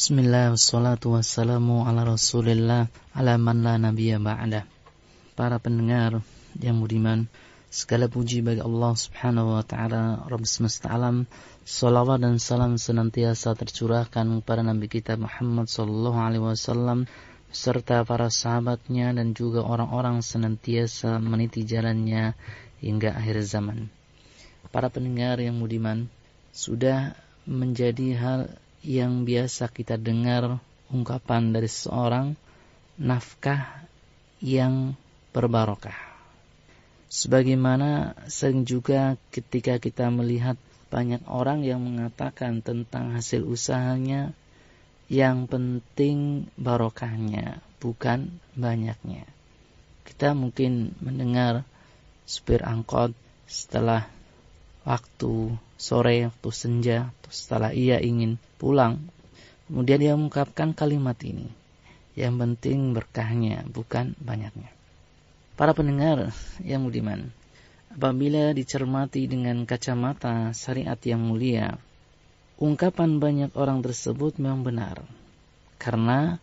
Bismillah, wassalatu wassalamu ala rasulillah, ala man la nabiyya ba'dah. Para pendengar yang budiman, segala puji bagi Allah subhanahu wa ta'ala, Rabb semesta alam. Salawat dan salam senantiasa tercurahkan kepada Nabi kita Muhammad sallallahu alaihi wasallam, serta para sahabatnya dan juga orang-orang senantiasa meniti jalannya hingga akhir zaman. Para pendengar yang budiman, sudah menjadi hal yang biasa kita dengar ungkapan dari seorang, nafkah yang berbarokah. Sebagaimana sering juga ketika kita melihat banyak orang yang mengatakan tentang hasil usahanya, yang penting barokahnya, bukan banyaknya. Kita mungkin mendengar supir angkot setelah waktu sore, waktu senja, setelah ia ingin pulang, kemudian dia mengungkapkan kalimat ini, yang penting berkahnya, bukan banyaknya. Para pendengar yang budiman, apabila dicermati dengan kacamata syariat yang mulia, ungkapan banyak orang tersebut memang benar, karena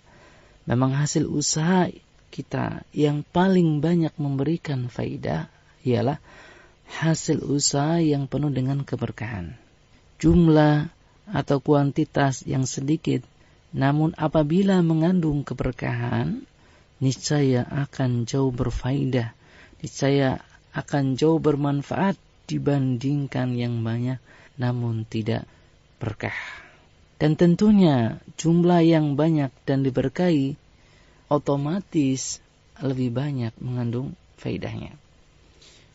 memang hasil usaha kita yang paling banyak memberikan faidah ialah hasil usaha yang penuh dengan keberkahan. Jumlah atau kuantitas yang sedikit, namun apabila mengandung keberkahan, niscaya akan jauh berfaedah, niscaya akan jauh bermanfaat dibandingkan yang banyak namun tidak berkah. Dan tentunya jumlah yang banyak dan diberkahi otomatis lebih banyak mengandung faedahnya.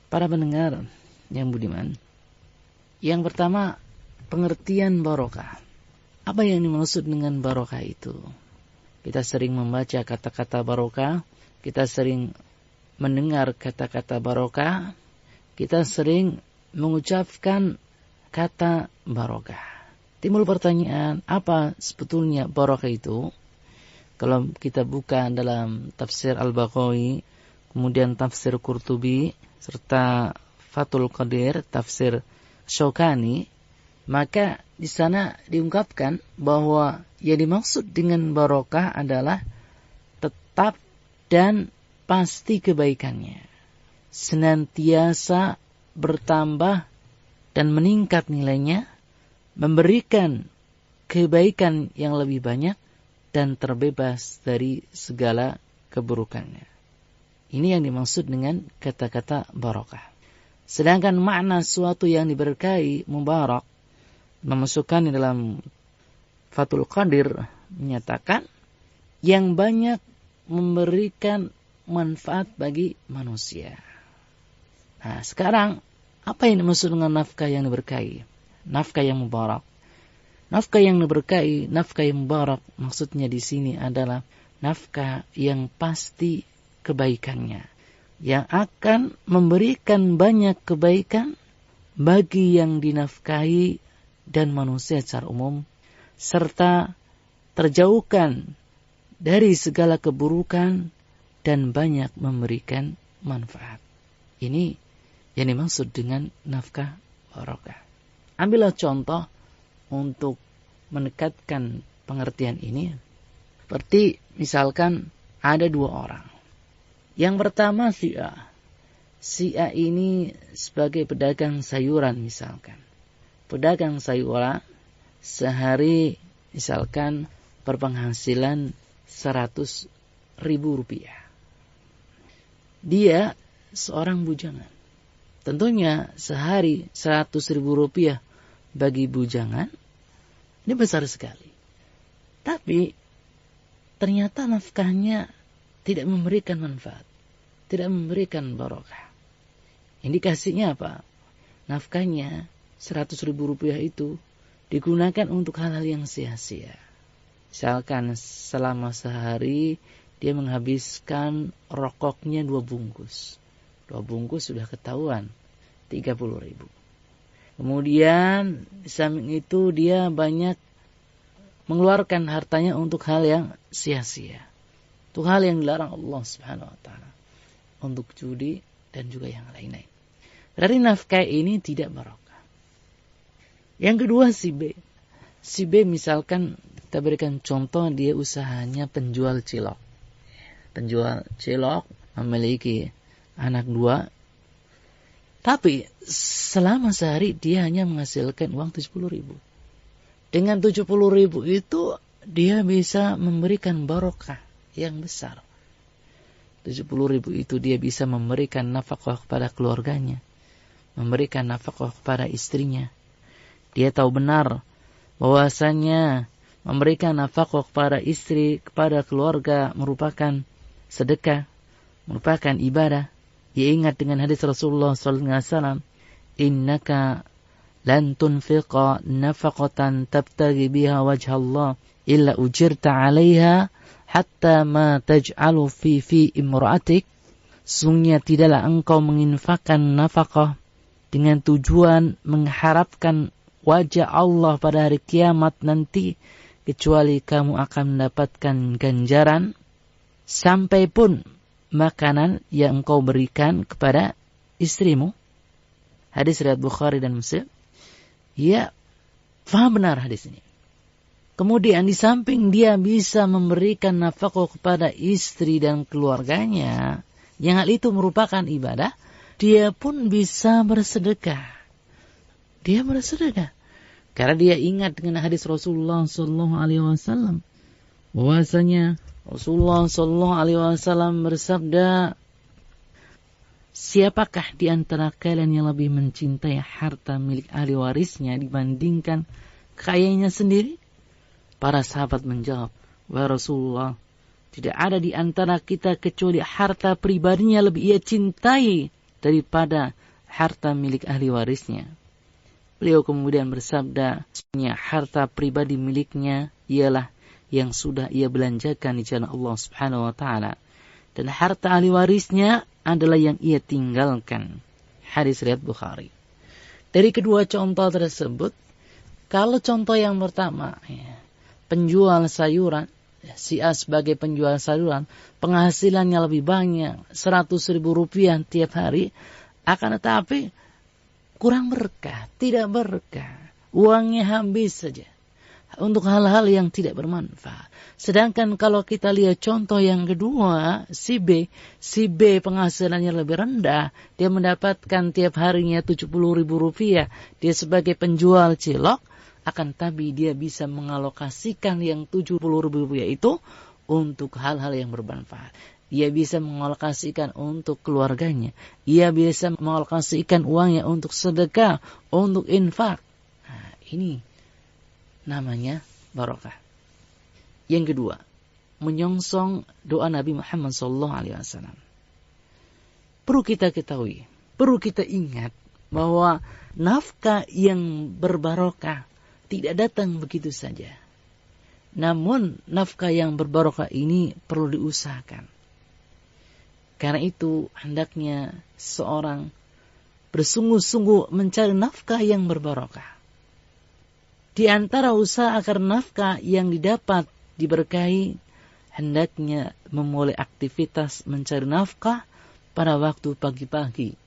Para pendengar yang budiman, yang pertama, pengertian barokah. Apa yang dimaksud dengan barokah itu? Kita sering membaca kata-kata barokah, kita sering mendengar kata-kata barokah, kita sering mengucapkan kata barokah. Timbul pertanyaan, apa sebetulnya barokah itu? Kalau kita buka dalam tafsir Al-Baghawi, kemudian tafsir Qurtubi, serta Fathul Qadir, tafsir Syaukani, maka di sana diungkapkan bahwa yang dimaksud dengan barokah adalah tetap dan pasti kebaikannya, senantiasa bertambah dan meningkat nilainya, memberikan kebaikan yang lebih banyak dan terbebas dari segala keburukannya. Ini yang dimaksud dengan kata-kata barokah. Sedangkan makna suatu yang diberkahi, mubarak, memasukkan di dalam Fathul Qadir, menyatakan yang banyak memberikan manfaat bagi manusia. Nah, sekarang apa yang dimaksud dengan nafkah yang diberkahi? Nafkah yang mubarak. Nafkah yang diberkahi, nafkah yang mubarak, maksudnya di sini adalah nafkah yang pasti kebaikannya, yang akan memberikan banyak kebaikan bagi yang dinafkahi dan manusia secara umum, serta terjauhkan dari segala keburukan dan banyak memberikan manfaat. Ini yang dimaksud dengan nafkah barokah. Ambillah contoh untuk mendekatkan pengertian ini. Seperti misalkan ada dua orang. Yang pertama si A. Si A ini sebagai pedagang sayuran misalkan. Pedagang sayuran sehari misalkan berpenghasilan 100.000 rupiah. Dia seorang bujangan. Tentunya sehari 100.000 rupiah bagi bujangan ini besar sekali. Tapi ternyata nafkahnya tidak memberikan manfaat, tidak memberikan barokah. Indikasinya apa? Nafkahnya 100.000 rupiah itu digunakan untuk hal-hal yang sia-sia. Misalkan selama sehari dia menghabiskan rokoknya 2 bungkus. 2 bungkus sudah ketahuan 30.000. Kemudian di samping itu dia banyak mengeluarkan hartanya untuk hal yang sia-sia. Itu hal yang dilarang Allah Subhanahu wa taala, untuk judi dan juga yang lain-lain. Berarti nafkah ini tidak barokah. Yang kedua si B. Si B misalkan Kita berikan contoh, dia usahanya penjual cilok. Penjual cilok, memiliki anak 2. Tapi selama sehari dia hanya menghasilkan uang 70.000. Dengan 70.000 itu dia bisa memberikan barokah yang besar. 70.000 itu dia bisa memberikan nafkah kepada keluarganya, memberikan nafkah kepada istrinya. Dia tahu benar bahwasanya memberikan nafkah kepada istri, kepada keluarga merupakan sedekah, merupakan ibadah. Dia ingat dengan hadis Rasulullah SAW, innaka lan tunfiqa nafaqatan tabtaghi biha wajhallah illa ujirta 'alaiha hatta ma taj'alu fi imra'atik. Sungguhnya tidaklah engkau menginfakkan nafkah dengan tujuan mengharapkan wajah Allah pada hari kiamat nanti, kecuali kamu akan mendapatkan ganjaran sampai pun makanan yang engkau berikan kepada istrimu. Hadis riwayat Bukhari dan Muslim. Ya, faham benar hadis ini. Kemudian di samping dia bisa memberikan nafkah kepada istri dan keluarganya, yang hal itu merupakan ibadah, dia pun bisa bersedekah. Dia bersedekah karena dia ingat dengan hadis Rasulullah SAW, bahwasanya Rasulullah SAW bersabda, siapakah di antara kalian yang lebih mencintai harta milik ahli warisnya dibandingkan kekayanya sendiri? Para sahabat menjawab, wahai Rasulullah, tidak ada di antara kita kecuali harta pribadinya lebih ia cintai daripada harta milik ahli warisnya. Beliau kemudian bersabda, harta pribadi miliknya ialah yang sudah ia belanjakan di jalan Allah Subhanahu wa taala, dan harta ahli warisnya adalah yang ia tinggalkan. Hadis riwayat Bukhari. Dari kedua contoh tersebut, kalau contoh yang pertama, penjual sayuran, si A sebagai penjual sayuran, penghasilannya lebih banyak, 100.000 rupiah tiap hari, akan tetapi kurang berkah, tidak berkah, uangnya habis saja untuk hal-hal yang tidak bermanfaat. Sedangkan kalau kita lihat contoh yang kedua, si B penghasilannya lebih rendah, dia mendapatkan tiap harinya 70.000 rupiah, dia sebagai penjual cilok, akan tapi dia bisa mengalokasikan yang 70.000 rupiah itu untuk hal-hal yang bermanfaat. Dia bisa mengalokasikan untuk keluarganya, ia bisa mengalokasikan uangnya untuk sedekah, untuk infak. Nah, ini namanya barokah. Yang kedua, menyongsong doa Nabi Muhammad SAW. Perlu kita ketahui, perlu kita ingat bahwa nafkah yang berbarokah tidak datang begitu saja. Namun nafkah yang berbarokah ini perlu diusahakan. Karena itu hendaknya seorang bersungguh-sungguh mencari nafkah yang berbarokah. Di antara usaha agar nafkah yang didapat diberkahi, hendaknya memulai aktivitas mencari nafkah pada waktu pagi-pagi.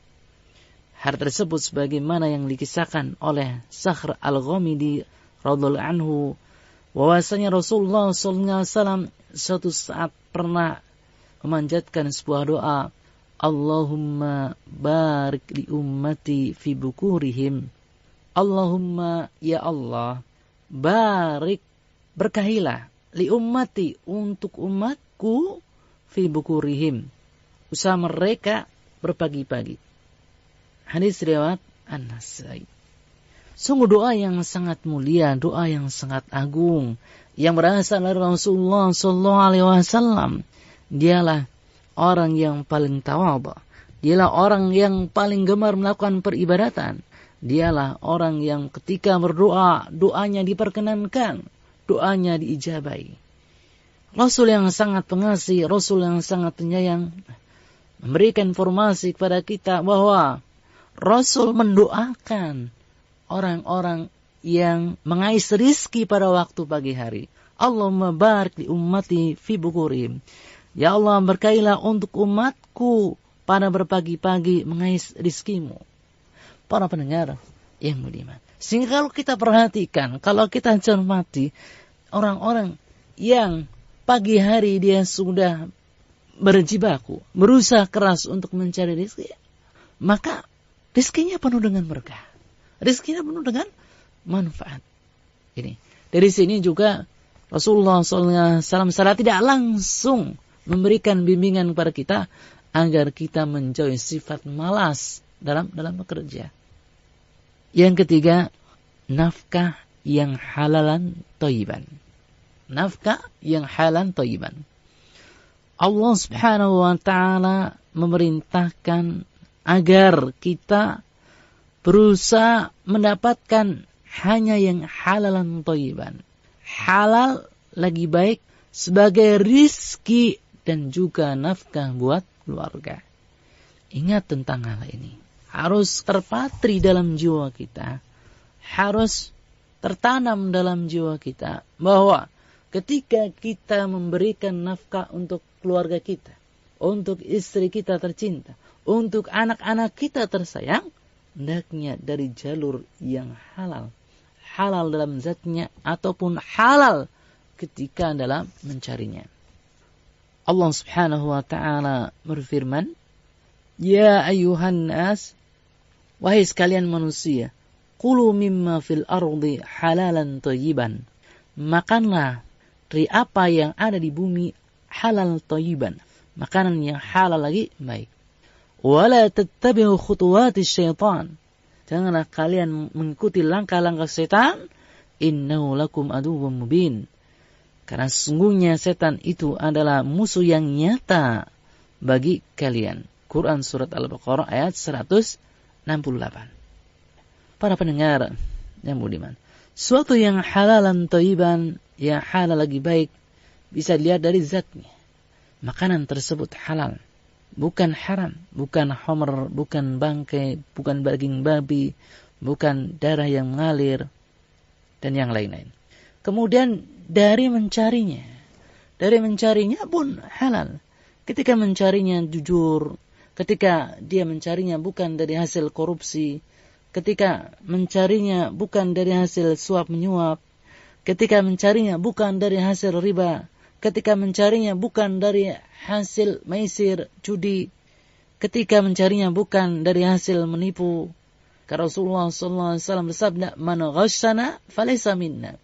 Hal tersebut sebagaimana yang dikisahkan oleh Sakhr Al-Ghamidi radhiyallahu anhu, bahwasanya Rasulullah SAW suatu saat pernah memanjatkan sebuah doa, Allahumma barik li ummati fi bukurihim. Allahumma ya Allah, barik, berkahilah, li ummati, untuk umatku, fi bukurihim, usaha mereka berpagi-pagi. Hadis riwayat An-Nasai. Sungguh doa yang sangat mulia, doa yang sangat agung, yang berasal dari Rasulullah SAW. Dialah orang yang paling tawadhu, dialah orang yang paling gemar melakukan peribadatan. Dialah orang yang ketika berdoa, doanya diperkenankan, doanya diijabai. Rasul yang sangat pengasih, Rasul yang sangat penyayang, memberikan informasi kepada kita bahwa Rasul mendoakan orang-orang yang mengais rizki pada waktu pagi hari. Allahumma barik li ummati fi bukurim. Ya Allah, berkailah untuk umatku pada berpagi-pagi mengais rizkimu. Para pendengar yang budiman. Sehingga kalau kita perhatikan, kalau kita cermati, orang-orang yang pagi hari dia sudah berjibaku, berusaha keras untuk mencari rezeki, maka rezekinya penuh dengan berkah. Rezekinya penuh dengan manfaat. Ini. Dari sini juga Rasulullah SAW secara tidak langsung memberikan bimbingan kepada kita agar kita menjauhi sifat malas dalam bekerja. Yang ketiga, nafkah yang halalan thayyiban. Nafkah yang halalan thayyiban. Allah Subhanahu wa taala memerintahkan agar kita berusaha mendapatkan hanya yang halalan thayyiban. Halal lagi baik sebagai rizki dan juga nafkah buat keluarga. Ingat tentang hal ini. Harus terpatri dalam jiwa kita. Harus tertanam dalam jiwa kita bahwa ketika kita memberikan nafkah untuk keluarga kita, untuk istri kita tercinta, untuk anak-anak kita tersayang, hendaknya dari jalur yang halal. Halal dalam zatnya ataupun halal ketika dalam mencarinya. Allah Subhanahu wa taala berfirman, "Ya ayyuhan nas, wahai sekalian manusia, kulu mimma fil ardi halalan thayyiban." Makanlah dari apa yang ada di bumi halal thayyiban, makanan yang halal lagi baik. Wala tattabi'u khutuwatis syaitan. Janganlah kalian mengikuti langkah-langkah setan. Innahu lakum aduwwum mubin. Karena sesungguhnya setan itu adalah musuh yang nyata bagi kalian. Quran Surat Al-Baqarah ayat 168. Para pendengar yang budiman, suatu yang halalan thayyiban, yang halal lagi baik, bisa dilihat dari zatnya. Makanan tersebut halal, bukan haram, bukan homer, bukan bangkai, bukan daging babi, bukan darah yang mengalir, dan yang lain-lain. Kemudian dari mencarinya pun halal. Ketika mencarinya jujur, ketika dia mencarinya bukan dari hasil korupsi, ketika mencarinya bukan dari hasil suap menyuap, ketika mencarinya bukan dari hasil riba, ketika mencarinya bukan dari hasil maisir, judi, ketika mencarinya bukan dari hasil menipu. Karena Rasulullah SAW bersabda, "Man ghasyana falaysa minna."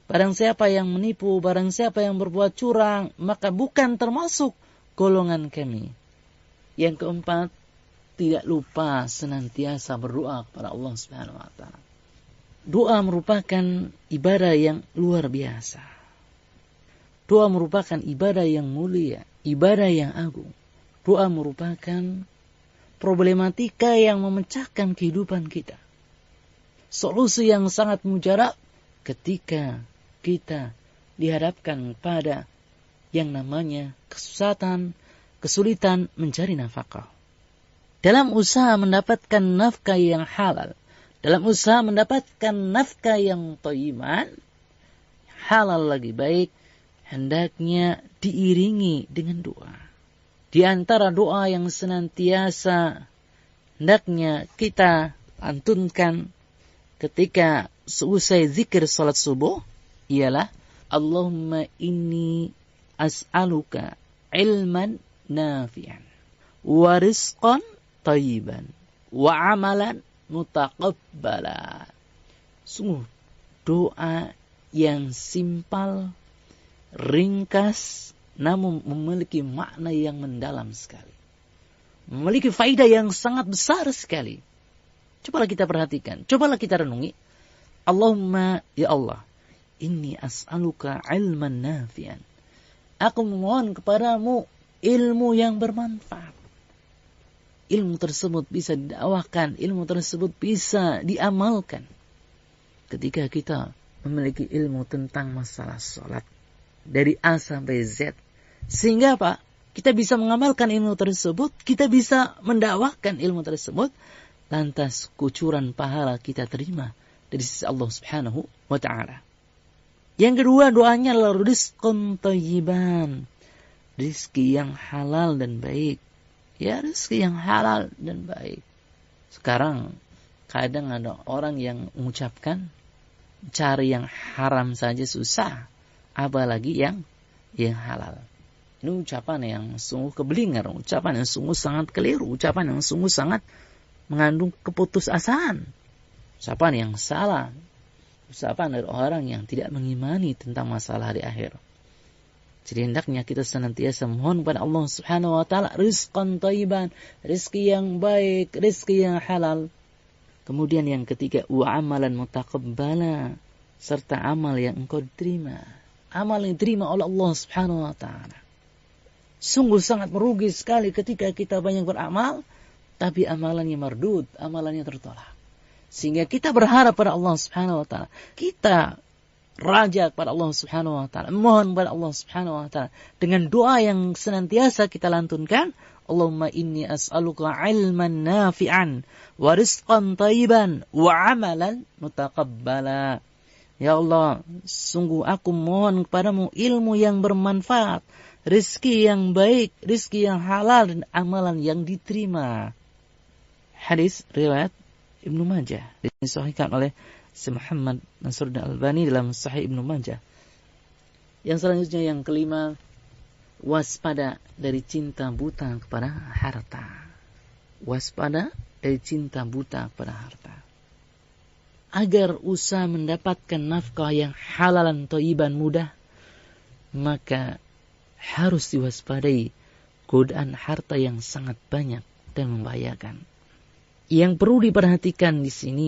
Barang siapa yang menipu, barang siapa yang berbuat curang, maka bukan termasuk golongan kami. Yang keempat, tidak lupa senantiasa berdoa kepada Allah Subhanahu wa taala. Doa merupakan ibadah yang luar biasa. Doa merupakan ibadah yang mulia, ibadah yang agung. Doa merupakan problematika yang memecahkan kehidupan kita. Solusi yang sangat mujarab ketika kita dihadapkan pada yang namanya kesulitan mencari nafkah. Dalam usaha mendapatkan nafkah yang halal, dalam usaha mendapatkan nafkah yang thayyiban, halal lagi baik, hendaknya diiringi dengan doa. Di antara doa yang senantiasa hendaknya kita lantunkan ketika seusai zikir salat subuh ialah Allahumma inni as'aluka ilman nafi'an wa rizqan thayyiban wa amalan mutaqabbala. Sungguh doa yang simpel, ringkas, namun memiliki makna yang mendalam sekali. Memiliki faedah yang sangat besar sekali. Cobalah kita perhatikan, cobalah kita renungi. Allahumma, ya Allah, inni as'aluka ilman nafi'an. Aku memohon kepadamu ilmu yang bermanfaat. Ilmu tersebut bisa didakwahkan, ilmu tersebut bisa diamalkan. Ketika kita memiliki ilmu tentang masalah sholat, dari A sampai Z. Sehingga apa? Kita bisa mengamalkan ilmu tersebut, kita bisa mendakwahkan ilmu tersebut, lantas kucuran pahala kita terima dari sisi Allah Subhanahu wa ta'ala. Yang kedua doanya adalah rizqun thayyiban. Rizki yang halal dan baik. Ya, rizki yang halal dan baik. Sekarang kadang ada orang yang mengucapkan cari yang haram saja susah. apalagi yang halal. Ini ucapan yang sungguh keblinger, ucapan yang sungguh sangat keliru, ucapan yang sungguh sangat mengandung keputusasaan, ucapan yang salah, ucapan dari orang yang tidak mengimani tentang masalah hari akhir. Jadi hendaknya kita senantiasa mohon kepada Allah Subhanahu wa taala rizqan thayyiban, rezeki yang baik, rezeki yang halal. Kemudian yang ketiga, wa amalan mutaqabbala, serta amal yang engkau terima. Amal yang diterima oleh Allah Subhanahu wa taala. Sungguh sangat merugi sekali ketika kita banyak beramal, tapi amalannya mardud, amalannya tertolak. Sehingga kita berharap pada Allah Subhanahu wa taala. Kita raja kepada Allah Subhanahu wa taala, mohon kepada Allah Subhanahu wa taala dengan doa yang senantiasa kita lantunkan, Allahumma inni as'aluka ilman nafi'an wa rizqan thayyiban wa amalan mutaqabbala. Ya Allah, sungguh aku mohon kepadamu ilmu yang bermanfaat, rezeki yang baik, rezeki yang halal, dan amalan yang diterima. Hadis riwayat Ibnu Majah disahihkan oleh Syekh Muhammad Nasruddin Albani dalam Sahih Ibnu Majah. Yang selanjutnya yang kelima, waspada dari cinta buta kepada harta. Waspada dari cinta buta kepada harta. Agar usaha mendapatkan nafkah yang halal dan thayyiban mudah, maka harus diwaspadai godaan harta yang sangat banyak dan membahayakan. Yang perlu diperhatikan di sini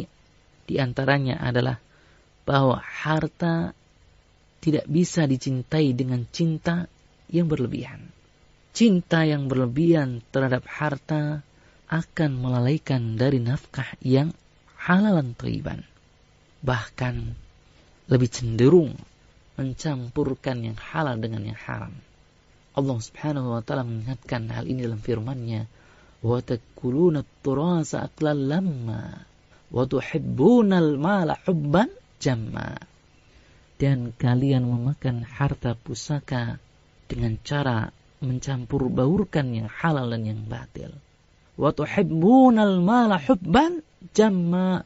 diantaranya adalah bahwa harta tidak bisa dicintai dengan cinta yang berlebihan. Cinta yang berlebihan terhadap harta akan melalaikan dari nafkah yang halal dan thayyiban. Bahkan lebih cenderung mencampurkan yang halal dengan yang haram. Allah Subhanahu wa taala mengingatkan hal ini dalam firman-Nya, "Wa takuluna at-turasa aklan lamma wa tuhibbunal mala hubban jamma." Dan kalian memakan harta pusaka dengan cara mencampur baurkan yang halal dan yang batil. Wa tuhibbunal mala hubban jamma.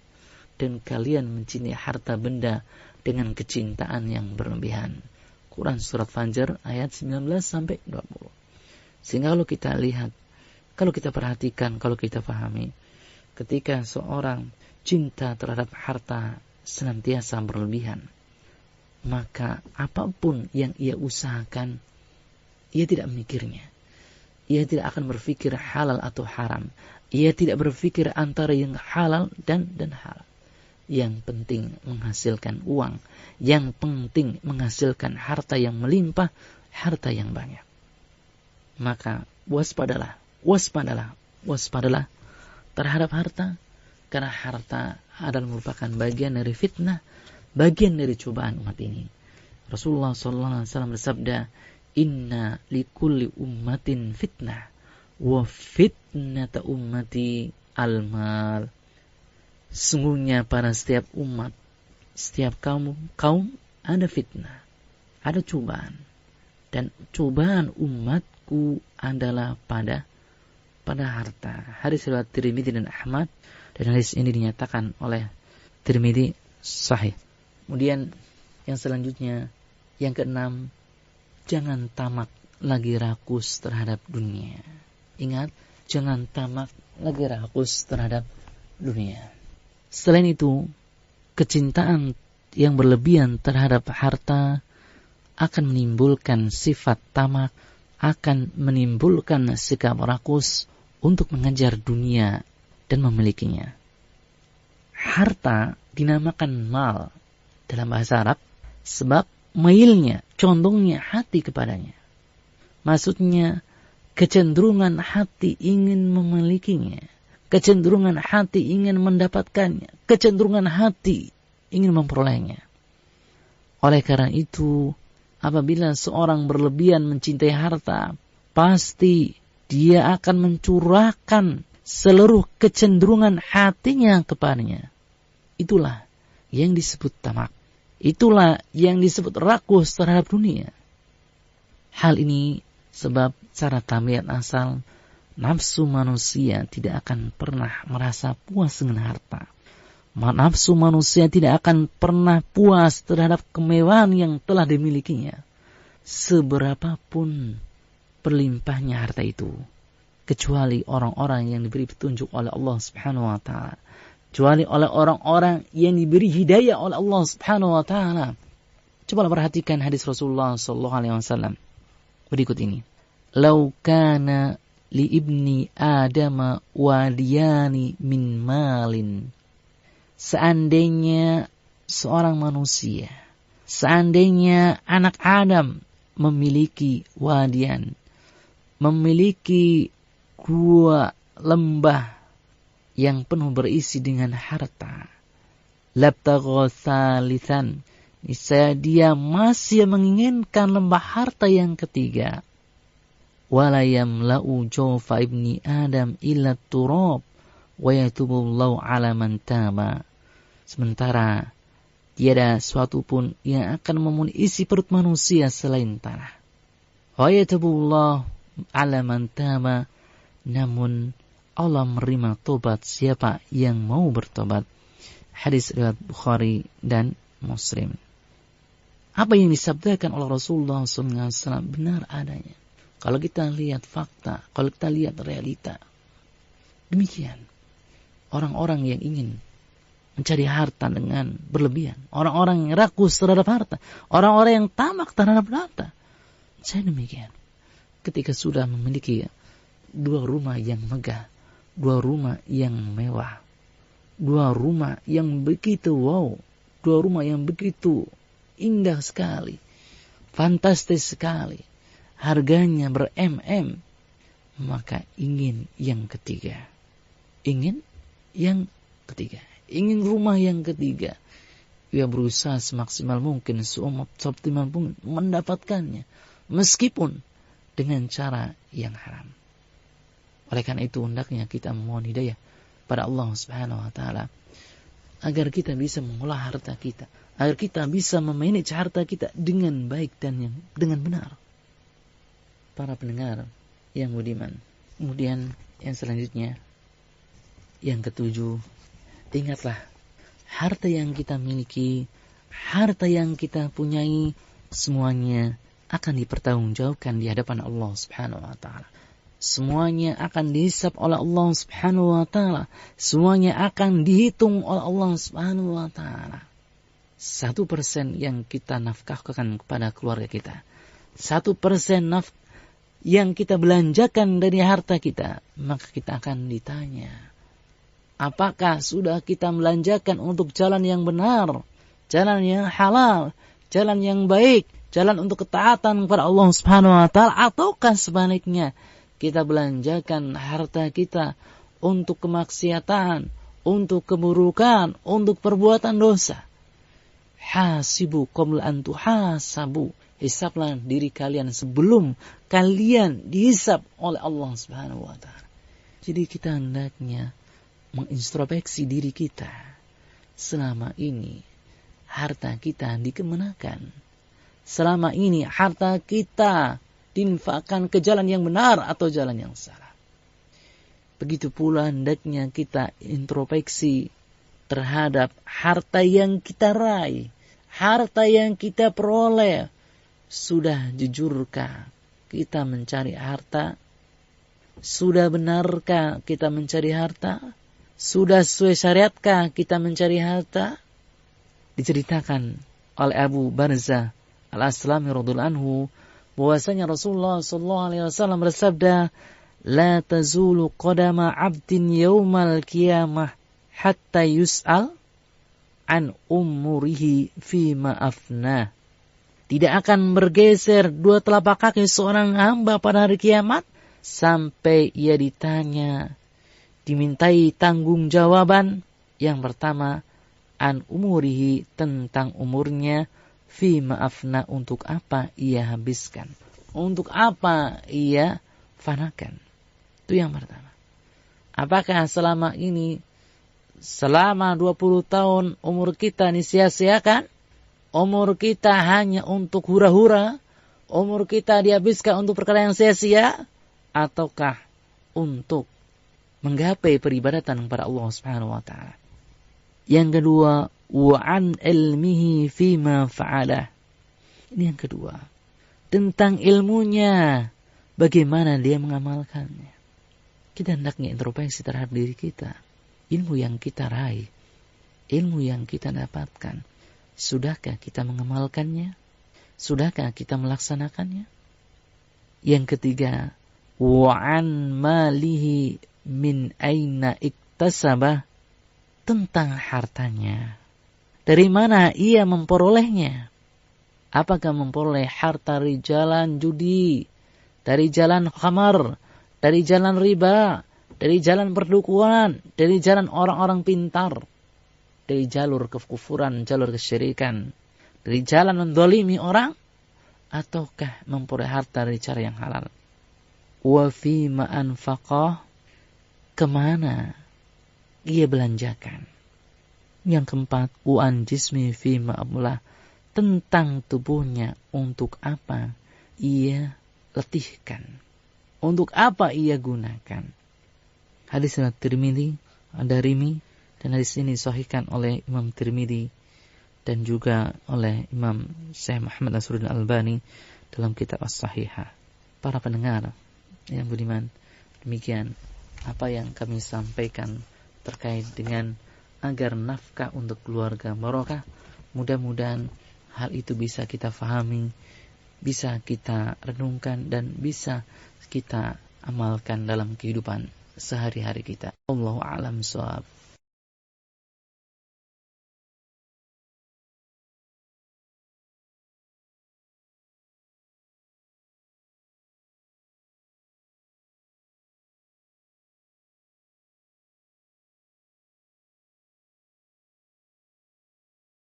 Dan kalian mencintai harta benda dengan kecintaan yang berlebihan. Quran Surat Fajr ayat 19-20. Sehingga kalau kita lihat, kalau kita perhatikan, kalau kita pahami, ketika seorang cinta terhadap harta senantiasa berlebihan, maka apapun yang ia usahakan, ia tidak memikirnya. Ia tidak akan berpikir halal atau haram. Ia tidak berpikir antara yang halal dan halal. Yang penting menghasilkan uang. Yang penting menghasilkan harta yang melimpah, harta yang banyak. Maka waspadalah terhadap harta. Karena harta adalah merupakan bagian dari fitnah, bagian dari cobaan umat ini. Rasulullah SAW bersabda, "Inna likulli ummatin fitnah, wa fitnata ummati al-mal." Sungguhnya pada setiap umat, setiap kaum ada fitnah, ada cobaan. Dan cobaan umatku adalah pada harta. Hadis riwayat Tirmidzi dan Ahmad, dan hadis ini dinyatakan oleh Tirmidzi sahih. Kemudian yang selanjutnya, yang keenam, jangan tamak lagi rakus terhadap dunia. Ingat, jangan tamak lagi rakus terhadap dunia. Selain itu, kecintaan yang berlebihan terhadap harta akan menimbulkan sifat tamak, akan menimbulkan sikap rakus untuk mengejar dunia dan memilikinya. Harta dinamakan mal dalam bahasa Arab sebab mailnya, condongnya hati kepadanya. Maksudnya, kecenderungan hati ingin memilikinya. Kecenderungan hati ingin mendapatkannya. Kecenderungan hati ingin memperolehnya. Oleh karena itu, apabila seorang berlebihan mencintai harta, pasti dia akan mencurahkan seluruh kecenderungan hatinya kepadanya. Itulah yang disebut tamak. Itulah yang disebut rakus terhadap dunia. Hal ini sebab secara tabiat asal, nafsu manusia tidak akan pernah merasa puas dengan harta. Nafsu manusia tidak akan pernah puas terhadap kemewahan yang telah dimilikinya, seberapapun berlimpahnya harta itu, kecuali orang-orang yang diberi petunjuk oleh Allah Subhanahu wa taala, kecuali oleh orang-orang yang diberi hidayah oleh Allah Subhanahu wa taala. Coba perhatikan hadis Rasulullah sallallahu alaihi wasallam berikut ini. Lau kana li ibni Adama wadiyani min malin. Seandainya seorang manusia, seandainya anak Adam memiliki wadian, memiliki 2 lembah yang penuh berisi dengan harta, labtagha thalithan, niscaya dia masih menginginkan lembah harta yang ketiga. Wala yamla'u jawfa ibni Adam illa turab wa yatubullahu ala man taba. Sementara tiada suatu pun yang akan memenuhi isi perut manusia selain tanah. Wa yatubullahu ala man taba, namun Allah menerima tobat siapa yang mau bertobat. Hadis riwayat Bukhari dan Muslim. Apa yang disabdakan oleh Rasulullah SAW benar adanya. Kalau kita lihat fakta, kalau kita lihat realita, demikian. Orang-orang yang ingin mencari harta dengan berlebihan, orang-orang yang rakus terhadap harta, orang-orang yang tamak terhadap harta, saya demikian. Ketika sudah memiliki 2 rumah yang megah, 2 rumah yang mewah, 2 rumah yang begitu wow, 2 rumah yang begitu indah sekali, fantastis sekali, harganya ber-MM, maka ingin yang ketiga. Ingin yang ketiga. Ingin rumah yang ketiga. Ia berusaha semaksimal mungkin, seoptimal mungkin mendapatkannya, meskipun dengan cara yang haram. Oleh karena itu hendaknya kita memohon hidayah pada Allah Subhanahu wa taala agar kita bisa mengolah harta kita, agar kita bisa memanage harta kita dengan baik dan dengan benar. Para pendengar yang budiman. Kemudian yang selanjutnya, yang ke-7, ingatlah harta yang kita miliki, harta yang kita punyai, semuanya akan dipertanggungjawabkan di hadapan Allah Subhanahu wa taala. Semuanya akan dihisab oleh Allah Subhanahu wa taala. Semuanya akan dihitung oleh Allah Subhanahu wa taala. 1% yang kita nafkahkan kepada keluarga kita, 1% yang kita belanjakan dari harta kita, maka kita akan ditanya, apakah sudah kita belanjakan untuk jalan yang benar, jalan yang halal, jalan yang baik, jalan untuk ketaatan kepada Allah Subhanahu wa taala, ataukah sebaliknya kita belanjakan harta kita untuk kemaksiatan, untuk keburukan, untuk perbuatan dosa. Hasibu qabla an tuhasabu. Hisablah diri kalian sebelum kalian dihisab oleh Allah Subhanahu wa taala. Jadi kita hendaknya mengintrospeksi diri kita. Selama ini harta kita dikemenakan. Selama ini harta kita diinfakkan ke jalan yang benar atau jalan yang salah. Begitu pula hendaknya kita introspeksi terhadap harta yang kita raih, harta yang kita peroleh. Sudah jujurkah kita mencari harta? Sudah benarkah kita mencari harta? Sudah sesuai syariatkah kita mencari harta? Diceritakan oleh Abu Barzah Al-Aslami radhiyallahu anhu bahwasanya Rasulullah sallallahu alaihi wasallam bersabda, "La tazulu qadama 'abdin yaumal qiyamah hatta yus'al an umurihi fima afnah." Tidak akan bergeser 2 telapak kaki seorang hamba pada hari kiamat sampai ia ditanya, dimintai tanggung jawaban. Yang pertama, an umurihi, tentang umurnya, fi ma'afna, untuk apa ia habiskan, untuk apa ia fanakan. Itu yang pertama. Apakah selama ini, selama 20 tahun umur kita disia-siakan? Umur kita hanya untuk hura-hura? Umur kita dihabiskan untuk perkara yang sia-sia? Ataukah untuk menggapai peribadatan kepada Allah Subhanahu wa taala? Yang kedua, wa an ilmihi fima fa'alah. Ini yang kedua. Tentang ilmunya, bagaimana dia mengamalkannya. Kita hendaknya introspeksi terhadap diri kita. Ilmu yang kita raih, ilmu yang kita dapatkan, sudahkah kita mengamalkannya? Sudahkah kita melaksanakannya? Yang ketiga, wa an malihi min aina iktasabah. Tentang hartanya. Dari mana ia memperolehnya? Apakah memperoleh harta dari jalan judi, dari jalan khamar, dari jalan riba, dari jalan perdukuhan, dari jalan orang-orang pintar, dari jalur kekufuran, jalur kesyirikan, dari jalan mendolimi orang, ataukah memperoleh harta dari cara yang halal? Wa fima anfaqah, kemana ia belanjakan? Yang keempat, uan jismi fi ma'amlah, tentang tubuhnya, untuk apa ia letihkan, untuk apa ia gunakan. Hadis riwayat Tirmidzi, Ad-Darimi, dan hadis ini disahihkan oleh Imam Tirmidzi dan juga oleh Imam Syekh Muhammad Nasruddin Albani dalam kitab As-Sahihah. Para pendengar yang budiman, demikian apa yang kami sampaikan terkait dengan agar nafkah untuk keluarga barokah. Mudah-mudahan hal itu bisa kita fahami, bisa kita renungkan, dan bisa kita amalkan dalam kehidupan sehari-hari kita. Allahu a'lam bishawab.